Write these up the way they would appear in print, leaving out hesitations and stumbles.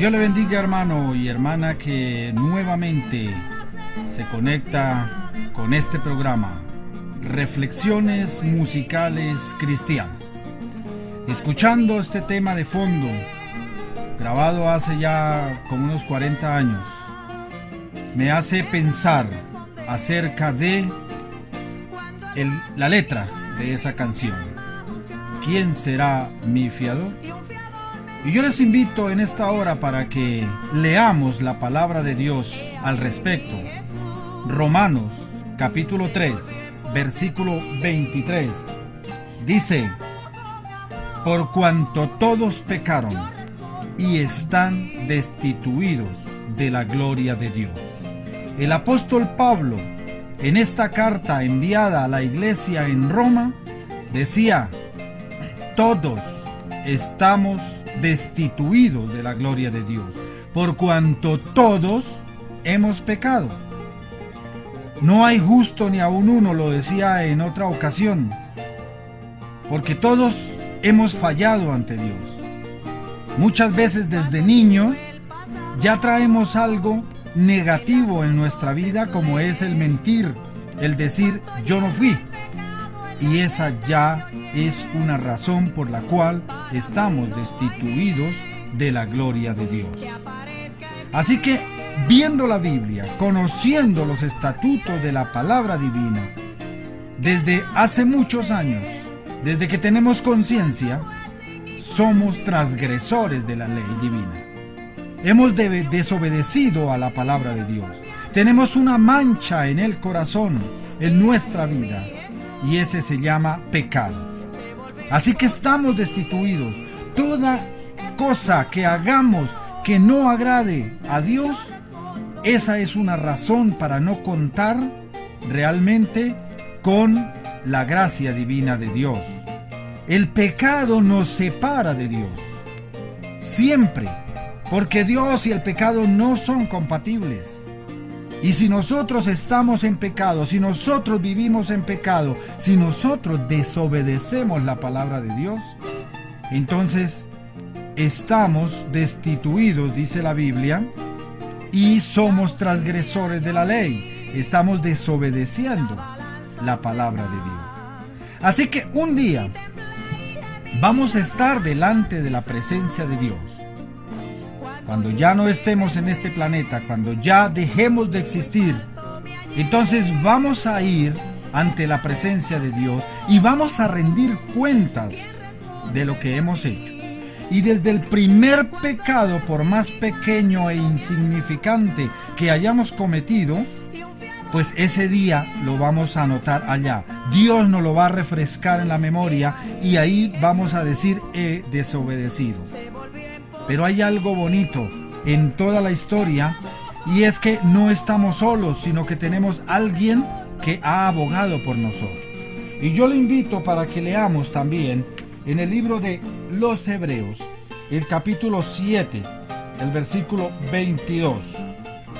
Dios le bendiga, hermano y hermana que nuevamente se conecta con este programa, Reflexiones Musicales Cristianas. Escuchando este tema de fondo, grabado hace ya como unos 40 años, me hace pensar acerca de la letra de esa canción. ¿Quién será mi fiador? Y yo les invito en esta hora para que leamos la palabra de Dios al respecto. Romanos capítulo 3, versículo 23. Dice: por cuanto todos pecaron y están destituidos de la gloria de Dios. El apóstol Pablo, en esta carta enviada a la iglesia en Roma, decía: todos estamos destituidos de la gloria de Dios, por cuanto todos hemos pecado. No hay justo ni aun uno, lo decía en otra ocasión, porque todos hemos fallado ante Dios. Muchas veces desde niños ya traemos algo negativo en nuestra vida, como es el mentir, el decir yo no fui. Y esa ya es una razón por la cual estamos destituidos de la gloria de Dios. Así que, viendo la Biblia, conociendo los estatutos de la palabra divina, desde hace muchos años, desde que tenemos conciencia, somos transgresores de la ley divina. Hemos desobedecido a la palabra de Dios. Tenemos una mancha en el corazón, en nuestra vida, y ese se llama pecado. Así que estamos destituidos. Toda cosa que hagamos que no agrade a Dios, esa es una razón para no contar realmente con la gracia divina de Dios. El pecado nos separa de Dios, siempre, porque Dios y el pecado no son compatibles. Y si nosotros estamos en pecado, si nosotros vivimos en pecado, si nosotros desobedecemos la palabra de Dios, entonces estamos destituidos, dice la Biblia, y somos transgresores de la ley. Estamos desobedeciendo la palabra de Dios. Así que un día vamos a estar delante de la presencia de Dios. Cuando ya no estemos en este planeta, cuando ya dejemos de existir, entonces vamos a ir ante la presencia de Dios y vamos a rendir cuentas de lo que hemos hecho. Y desde el primer pecado, por más pequeño e insignificante que hayamos cometido, pues ese día lo vamos a anotar allá. Dios nos lo va a refrescar en la memoria y ahí vamos a decir: he desobedecido. Pero hay algo bonito en toda la historia, y es que no estamos solos, sino que tenemos alguien que ha abogado por nosotros. Y yo le invito para que leamos también en el libro de los Hebreos, el capítulo 7, el versículo 22.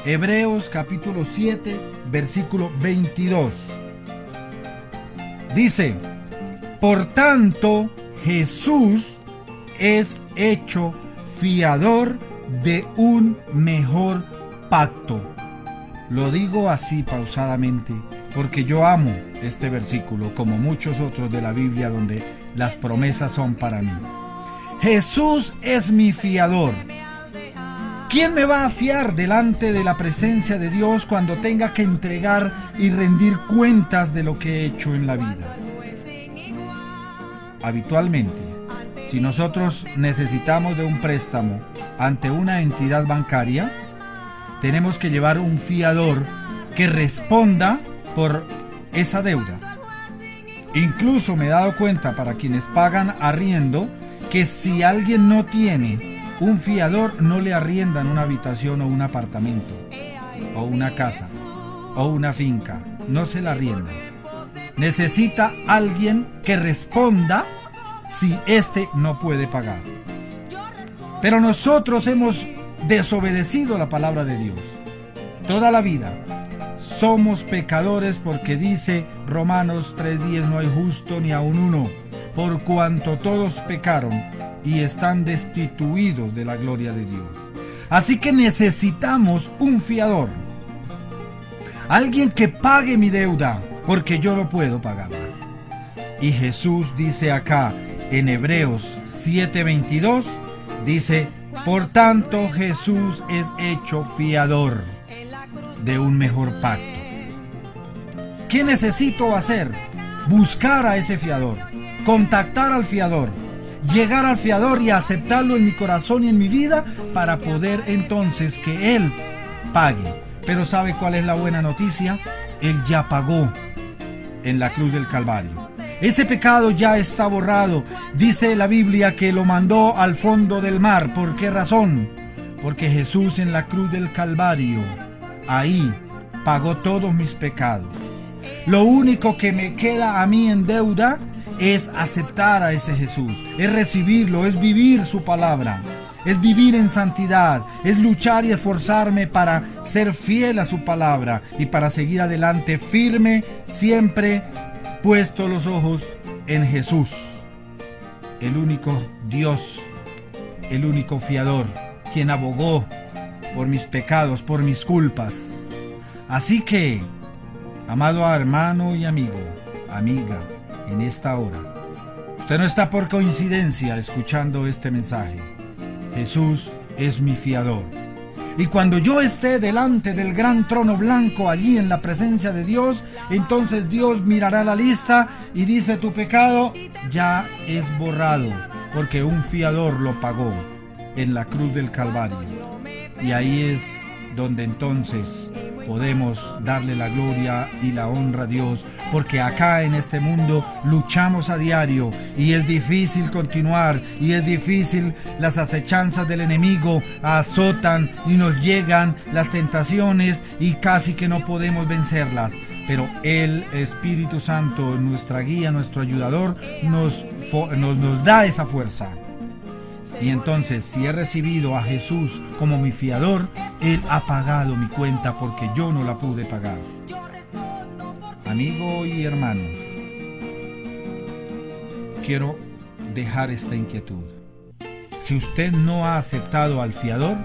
Hebreos capítulo 7, versículo 22. Dice: por tanto, Jesús es hecho fiador de un mejor pacto. Lo digo así pausadamente porque yo amo este versículo, como muchos otros de la Biblia donde las promesas son para mí. Jesús es mi fiador. ¿Quién me va a fiar delante de la presencia de Dios cuando tenga que entregar y rendir cuentas de lo que he hecho en la vida? Habitualmente, si nosotros necesitamos de un préstamo ante una entidad bancaria, tenemos que llevar un fiador que responda por esa deuda. Incluso me he dado cuenta, para quienes pagan arriendo, que si alguien no tiene un fiador, no le arriendan una habitación o un apartamento, o una casa, o una finca. No se la arriendan. Necesita alguien que responda si éste no puede pagar. Pero nosotros hemos desobedecido la palabra de Dios toda la vida. Somos pecadores porque dice Romanos 3:10: no hay justo ni aun uno, por cuanto todos pecaron y están destituidos de la gloria de Dios. Así que necesitamos un fiador. Alguien que pague mi deuda, porque yo no puedo pagarla. Y Jesús dice acá en Hebreos 7:22, dice: por tanto Jesús es hecho fiador de un mejor pacto. ¿Qué necesito hacer? Buscar a ese fiador, contactar al fiador, llegar al fiador y aceptarlo en mi corazón y en mi vida para poder entonces que Él pague. Pero ¿sabe cuál es la buena noticia? Él ya pagó en la cruz del Calvario. Ese pecado ya está borrado. Dice la Biblia que lo mandó al fondo del mar. ¿Por qué razón? Porque Jesús en la cruz del Calvario, ahí pagó todos mis pecados. Lo único que me queda a mí en deuda es aceptar a ese Jesús, es recibirlo, es vivir su palabra, es vivir en santidad, es luchar y esforzarme para ser fiel a su palabra y para seguir adelante firme, siempre puesto los ojos en Jesús, el único Dios, el único fiador, quien abogó por mis pecados, por mis culpas. Así que, amado hermano y amigo, amiga, en esta hora, usted no está por coincidencia escuchando este mensaje. Jesús es mi fiador. Y cuando yo esté delante del gran trono blanco allí en la presencia de Dios, entonces Dios mirará la lista y dice: tu pecado ya es borrado, porque un fiador lo pagó en la cruz del Calvario. Y ahí es donde entonces podemos darle la gloria y la honra a Dios, porque acá en este mundo luchamos a diario y es difícil continuar, y es difícil. Las acechanzas del enemigo azotan y nos llegan las tentaciones y casi que no podemos vencerlas, pero el Espíritu Santo, nuestra guía, nuestro ayudador, nos da esa fuerza. Y entonces, si he recibido a Jesús como mi fiador, Él ha pagado mi cuenta porque yo no la pude pagar. Amigo y hermano, quiero dejar esta inquietud. Si usted no ha aceptado al fiador,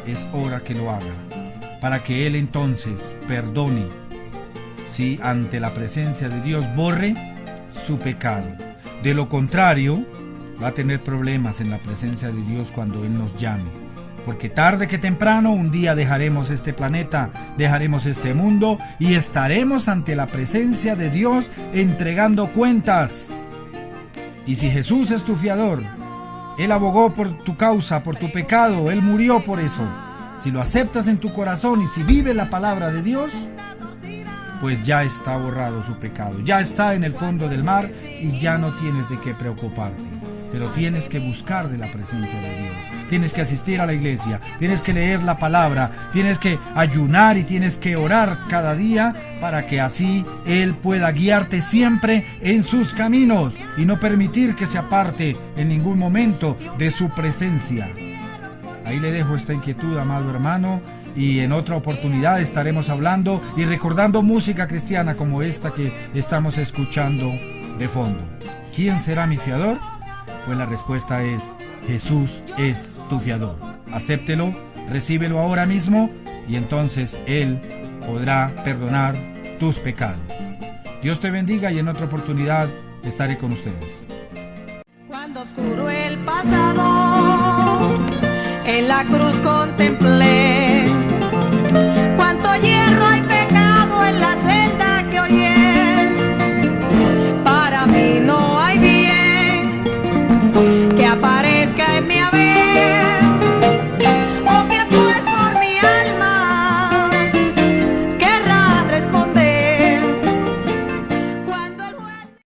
es hora que lo haga, para que Él entonces perdone, si ante la presencia de Dios borre su pecado. De lo contrario, va a tener problemas en la presencia de Dios cuando Él nos llame, porque tarde que temprano un día dejaremos este planeta, dejaremos este mundo y estaremos ante la presencia de Dios entregando cuentas. Y si Jesús es tu fiador, Él abogó por tu causa, por tu pecado, Él murió por eso. Si lo aceptas en tu corazón y si vives la palabra de Dios, pues ya está borrado su pecado, ya está en el fondo del mar y ya no tienes de qué preocuparte. Pero tienes que buscar de la presencia de Dios, tienes que asistir a la iglesia, tienes que leer la palabra, tienes que ayunar y tienes que orar cada día para que así Él pueda guiarte siempre en sus caminos y no permitir que se aparte en ningún momento de su presencia. Ahí le dejo esta inquietud, amado hermano, y en otra oportunidad estaremos hablando y recordando música cristiana como esta que estamos escuchando de fondo. ¿Quién será mi fiador? Pues la respuesta es: Jesús es tu fiador. Acéptelo, recíbelo ahora mismo y entonces Él podrá perdonar tus pecados. Dios te bendiga y en otra oportunidad estaré con ustedes. Cuando oscuro el pasado, en la cruz contemplé cuánto lleno